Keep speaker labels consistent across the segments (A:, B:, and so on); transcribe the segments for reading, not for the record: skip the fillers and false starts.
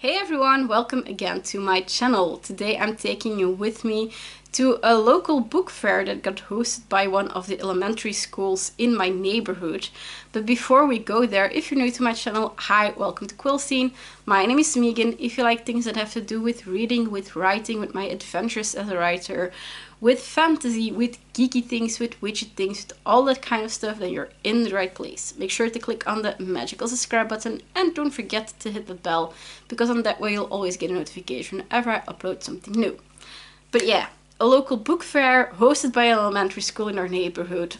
A: Hey everyone, welcome again to my channel. Today I'm taking you with me to a local book fair that got hosted by one of the elementary schools in my neighborhood. But before we go there, if you're new to my channel, hi, welcome to Quillscene. My name is Megan. If you like things that have to do with reading, with writing, with my adventures as a writer, with fantasy, with geeky things, with widget things, with all that kind of stuff, then you're in the right place. Make sure to click on the magical subscribe button and don't forget to hit the bell, because on that way you'll always get a notification whenever I upload something new. But yeah, a local book fair hosted by an elementary school in our neighborhood.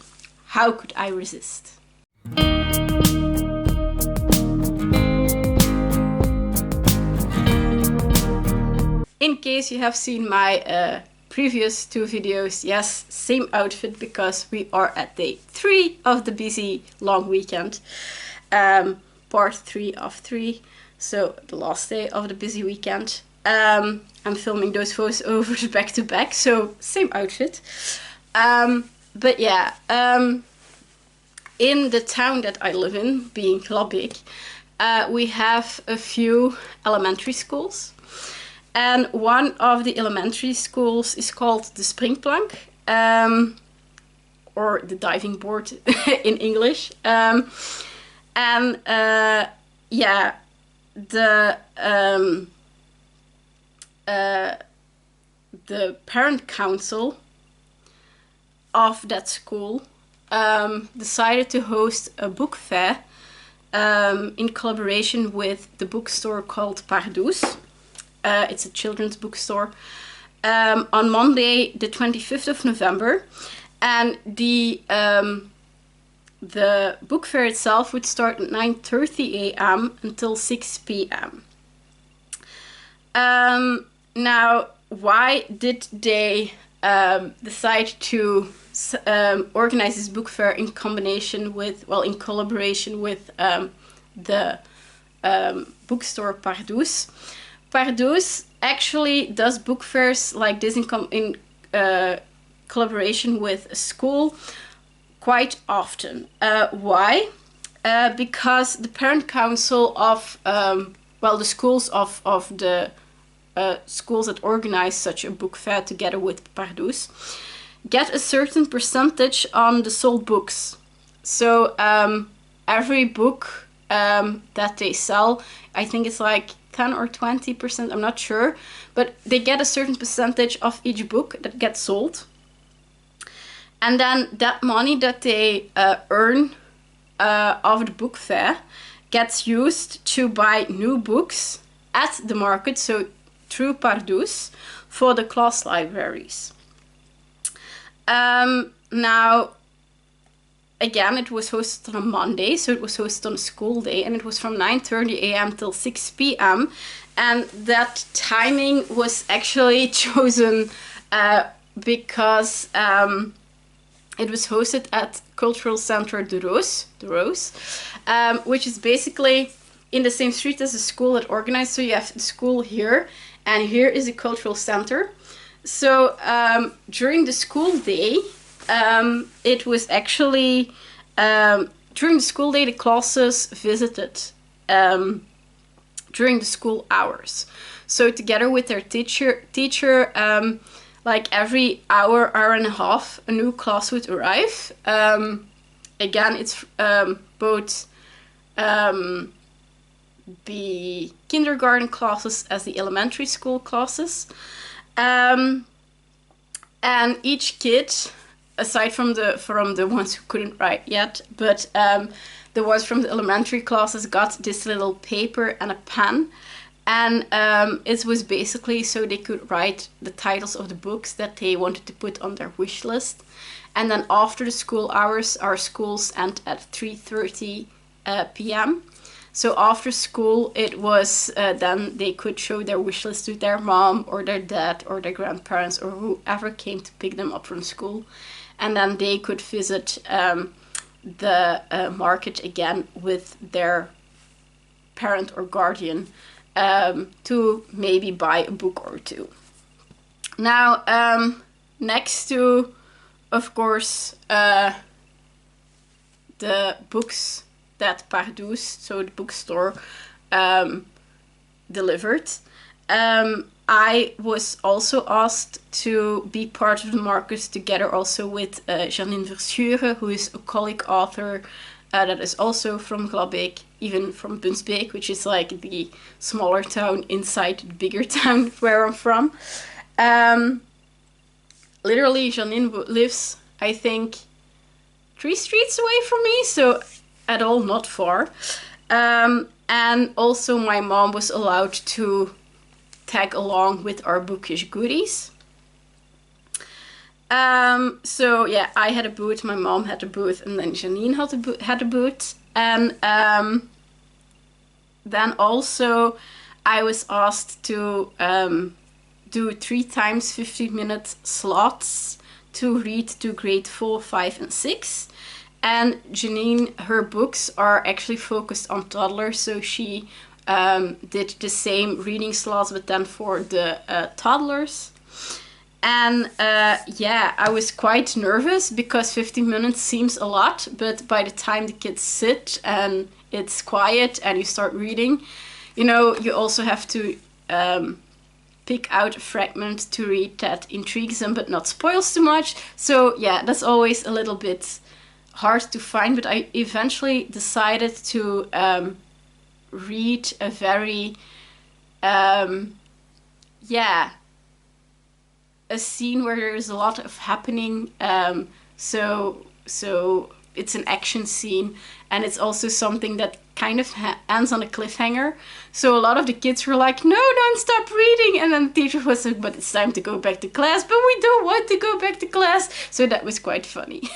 A: How could I resist? In case you have seen my previous two videos, yes, same outfit because we are at day 3 of the busy long weekend. Part 3 of 3, so the last day of the busy weekend. I'm filming those voiceovers back to back, so same outfit. But yeah, in the town that I live in, being Glabik, we have a few elementary schools. And one of the elementary schools is called the Springplank, or the diving board in English. Yeah, the parent council of that school decided to host a book fair in collaboration with the bookstore called Pardoes. It's a children's bookstore, on Monday the 25th of November, and the book fair itself would start at 9:30 a.m. until 6 p.m. Now, why did they decide to organize this book fair in combination with, well, in collaboration with the bookstore Pardoes? Pardoes actually does book fairs like this in collaboration with a school quite often. Why? Because the parent council of, well, the schools of the schools that organize such a book fair together with Pardoes get a certain percentage on the sold books. So every book that they sell, I think it's like 10 or 20%, I'm not sure, but they get a certain percentage of each book that gets sold. And then that money that they earn of the book fair gets used to buy new books at the market, so through Pardoes, for the class libraries. Now, again, it was hosted on a Monday, so it was hosted on a school day, and it was from 9:30 a.m. till 6 p.m. And that timing was actually chosen because it was hosted at Cultural Center De Rose, which is basically in the same street as the school that organized. So you have the school here, and here is the cultural center. So during the school day, it was actually, during the school day, the classes visited during the school hours. So together with their teacher, like every hour and a half, a new class would arrive. Again, it's both the kindergarten classes as the elementary school classes. And each kid, aside from the ones who couldn't write yet, but the ones from the elementary classes got this little paper and a pen. And it was basically so they could write the titles of the books that they wanted to put on their wish list. And then after the school hours, our schools end at 3:30 p.m. So after school, it was then they could show their wish list to their mom or their dad or their grandparents or whoever came to pick them up from school. And then they could visit the market again with their parent or guardian to maybe buy a book or two. Now, next to, of course, the books that Pardoes, so the bookstore, delivered. I was also asked to be part of the markers together also with Janine Verschuren, who is a colleague author that is also from Glabbeek, even from Bunsbeek, which is like the smaller town inside the bigger town where I'm from. Literally, Janine lives, I think, 3 streets away from me, so at all not far. And also my mom was allowed to tag along with our bookish goodies. So yeah, I had a booth, my mom had a booth, and then Janine had a booth. And then also I was asked to do 3 times 15-minute slots to read to grade 4, 5, and 6. And Janine, her books are actually focused on toddlers, so she did the same reading slots, but then for the toddlers. And yeah, I was quite nervous because 15 minutes seems a lot, but by the time the kids sit and it's quiet and you start reading, you know, you also have to pick out a fragment to read that intrigues them but not spoils too much. So yeah, that's always a little bit hard to find, but I eventually decided to read a very yeah, a scene where there is a lot of happening. So it's an action scene, and it's also something that kind of ends on a cliffhanger. So a lot of the kids were like, "No, don't stop reading," and then the teacher was like, "But it's time to go back to class." But we don't want to go back to class. So that was quite funny.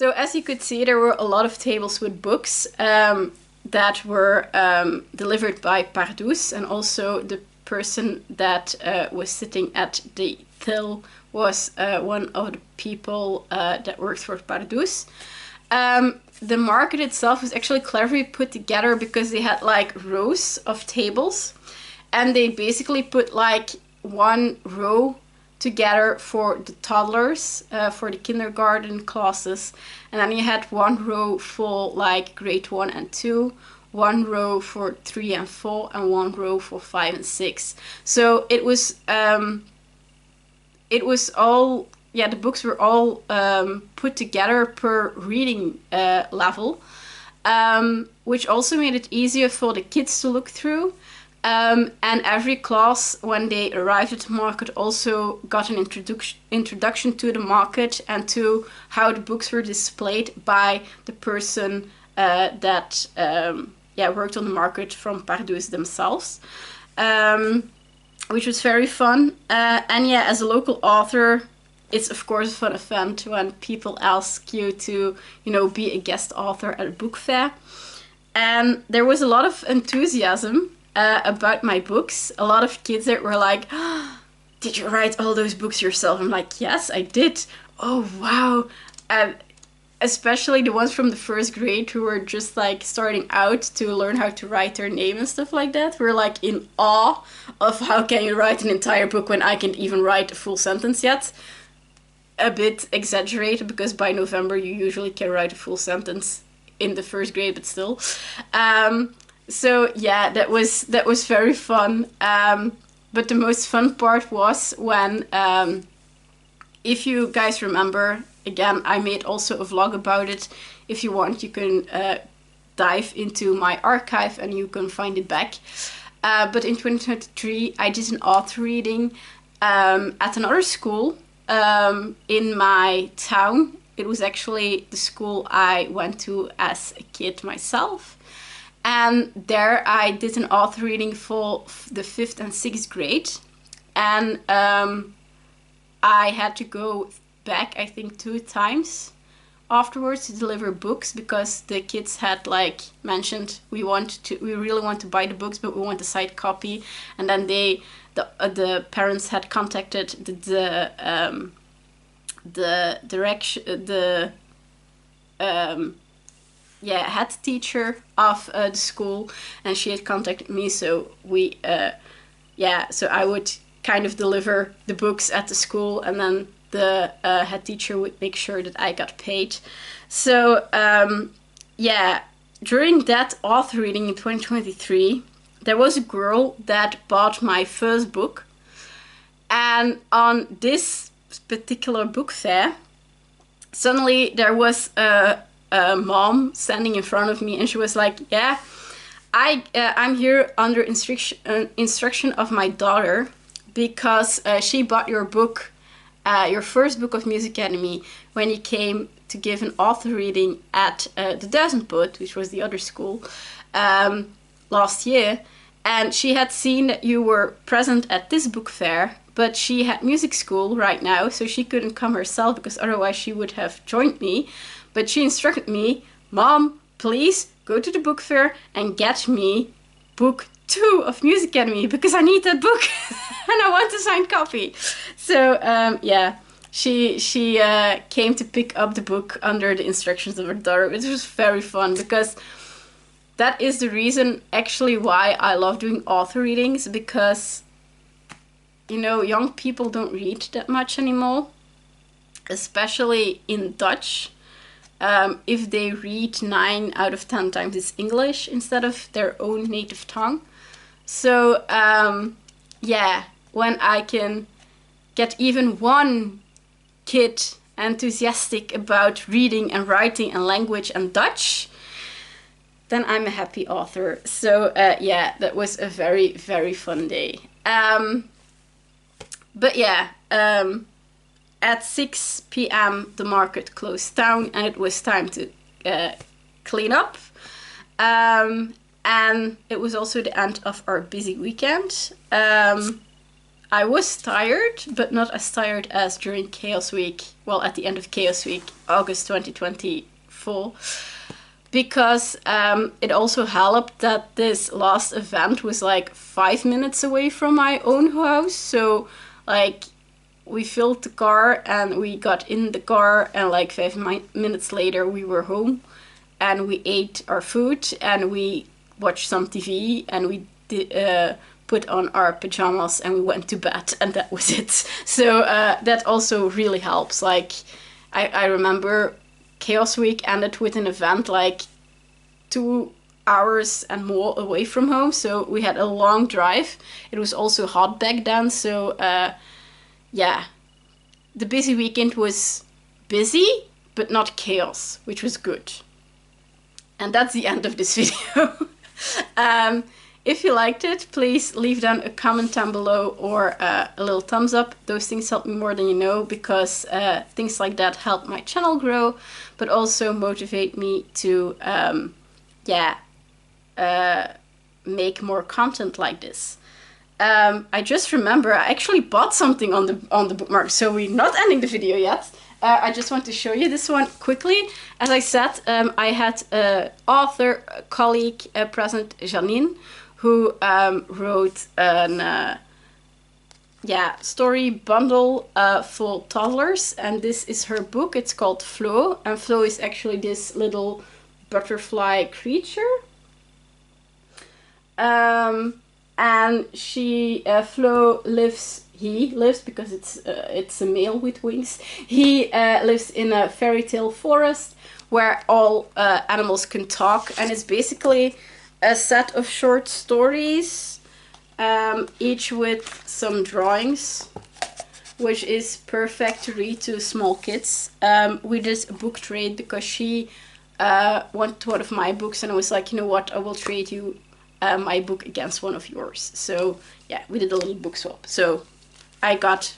A: So as you could see, there were a lot of tables with books. that were delivered by Pardoes, and also the person that was sitting at the till was one of the people that worked for Pardoes. The market itself was actually cleverly put together because they had like rows of tables, and they basically put like one row together for the toddlers, for the kindergarten classes, and then you had one row for like grade 1 and 2, one row for 3 and 4, and one row for 5 and 6. So it was all, yeah, the books were all put together per reading level, which also made it easier for the kids to look through. And every class, when they arrived at the market, also got an introduction to the market and to how the books were displayed by the person that worked on the market from Pardoes themselves, which was very fun. And yeah, as a local author, it's of course a fun event when people ask you to, you know, be a guest author at a book fair. And there was a lot of enthusiasm about my books. A lot of kids that were like, oh, did you write all those books yourself? I'm like, yes, I did. Oh, wow. And especially the ones from the first grade who were just like starting out to learn how to write their name and stuff like that. We're like in awe of how can you write an entire book when I can't even write a full sentence yet. A bit exaggerated, because by November you usually can write a full sentence in the first grade, but still. So yeah, that was very fun. But the most fun part was when, if you guys remember, again, I made also a vlog about it. If you want, you can dive into my archive and you can find it back. But in 2023, I did an author reading at another school in my town. It was actually the school I went to as a kid myself. And there I did an author reading for the 5th and 6th grade. And I had to go back, I think, 2 times afterwards to deliver books, because the kids had like mentioned, we really want to buy the books, but we want a signed copy. And then the parents had contacted the head teacher of the school, and she had contacted me, so so I would kind of deliver the books at the school, and then the head teacher would make sure that I got paid. So during that author reading in 2023, there was a girl that bought my first book, and on this particular book fair, suddenly there was a mom standing in front of me, and she was like, yeah, I'm here under instruction of my daughter, because she bought your book, your first book of Muse Academy, when you came to give an author reading at the Duizendpoot, which was the other school, last year. And she had seen that you were present at this book fair, but she had music school right now, so she couldn't come herself, because otherwise she would have joined me. But she instructed me, Mom, please go to the book fair and get me book 2 of Muse Academy, because I need that book and I want a signed copy. So she came to pick up the book under the instructions of her daughter, which was very fun, because that is the reason actually why I love doing author readings, because, you know, young people don't read that much anymore, especially in Dutch. If they read 9 out of 10 times it's English instead of their own native tongue. So when I can get even one kid enthusiastic about reading and writing and language and Dutch, then I'm a happy author. So that was a very, very fun day. At 6 p.m. the market closed down, and it was time to clean up. And it was also the end of our busy weekend. I was tired, but not as tired as during Chaos Week. Well, at the end of Chaos Week, August 2024. because it also helped that this last event was like 5 minutes away from my own house. So like we filled the car and we got in the car, and like 5 minutes later we were home, and we ate our food and we watched some TV, and we put on our pajamas and we went to bed, and that was it. So that also really helps. Like I remember Chaos Week ended with an event like 2 hours and more away from home, so we had a long drive. It was also hot back then, so yeah, the busy weekend was busy but not chaos, which was good. And that's the end of this video. If you liked it, please leave down a comment down below or a little thumbs up. Those things help me more than you know, because things like that help my channel grow, but also motivate me to make more content like this. I just remember I actually bought something on the bookmark, so we're not ending the video yet. I just want to show you this one quickly. As I said, I had an author, colleague present, Janine, who wrote an story bundle for toddlers, and this is her book. It's called Flo, and Flo is actually this little butterfly creature. And she, Flo he lives, because it's a male with wings, he lives in a fairy tale forest where all animals can talk, and it's basically a set of short stories, each with some drawings, which is perfect to read to small kids. We did a book trade because she wanted one of my books, and I was like, you know what, I will trade you my book against one of yours. So yeah, we did a little book swap. So I got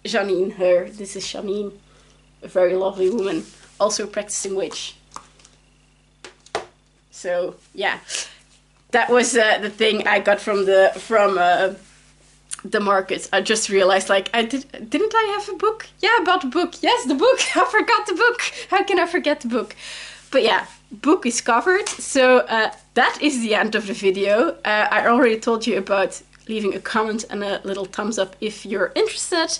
A: Janine her. This is Janine, a very lovely woman, also practicing witch. So yeah, that was the thing I got from the market. I just realized, like, didn't I have a book? Yeah, I bought a book. Yes, the book. I forgot the book. How can I forget the book? But yeah, book is covered. So that is the end of the video. I already told you about leaving a comment and a little thumbs up if you're interested.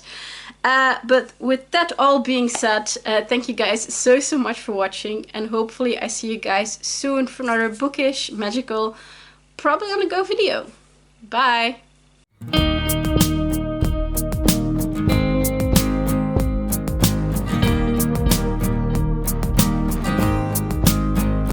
A: But with that all being said, thank you guys so much for watching, and hopefully I see you guys soon for another bookish, magical, probably on the go video. Bye!